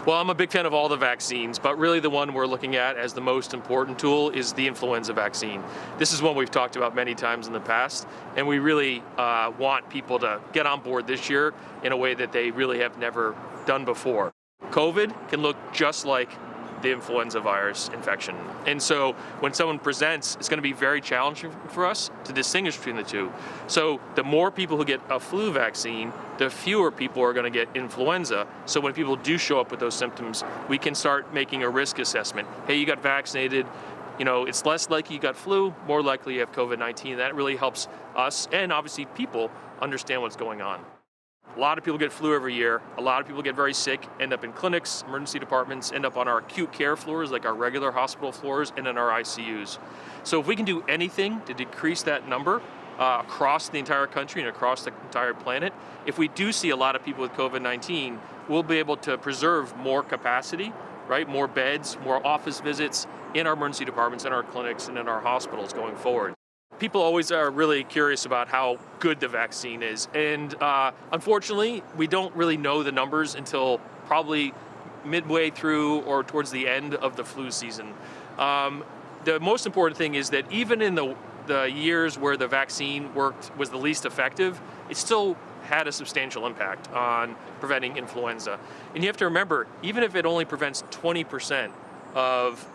Well, I'm a big fan of all the vaccines, but really the one we're looking at as the most important tool is the influenza vaccine. This is one we've talked about many times in the past, and we really want people to get on board this year in a way that they really have never done before. COVID can look just like the influenza virus infection. And so when someone presents, it's going to be very challenging for us to distinguish between the two. So the more people who get a flu vaccine, the fewer people are going to get influenza. So when people do show up with those symptoms, we can start making a risk assessment. Hey, you got vaccinated, it's less likely you got flu, more likely you have COVID-19. That really helps us and obviously people understand what's going on. A lot of people get flu every year. A lot of people get very sick, end up in clinics, emergency departments, end up on our acute care floors, like our regular hospital floors, and in our ICUs. So if we can do anything to decrease that number across the entire country and across the entire planet, if we do see a lot of people with COVID-19, we'll be able to preserve more capacity, right? More beds, more office visits in our emergency departments, in our clinics, and in our hospitals going forward. People always are really curious about how good the vaccine is. And unfortunately, we don't really know the numbers until probably midway through or towards the end of the flu season. The most important thing is that even in the years where the vaccine was the least effective, it still had a substantial impact on preventing influenza. And you have to remember, even if it only prevents 20% of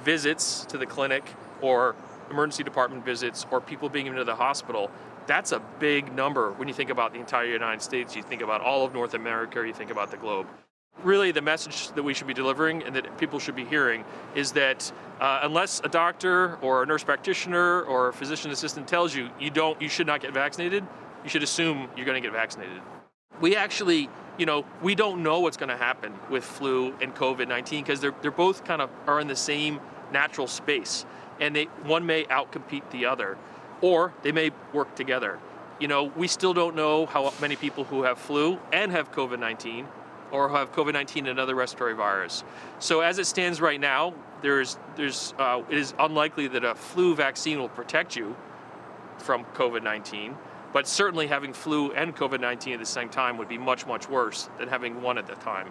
visits to the clinic or emergency department visits or people being into the hospital, that's a big number when you think about the entire United States, you think about all of North America, or you think about the globe. Really, the message that we should be delivering and that people should be hearing is that unless a doctor or a nurse practitioner or a physician assistant tells you you should not get vaccinated, you should assume you're going to get vaccinated. We actually, we don't know what's going to happen with flu and COVID-19 because they're both kind of are in the same natural space. And one may outcompete the other, or they may work together. We still don't know how many people who have flu and have COVID-19, or have COVID-19 and another respiratory virus. So as it stands right now, it is unlikely that a flu vaccine will protect you from COVID-19, but certainly having flu and COVID-19 at the same time would be much, much worse than having one at a time.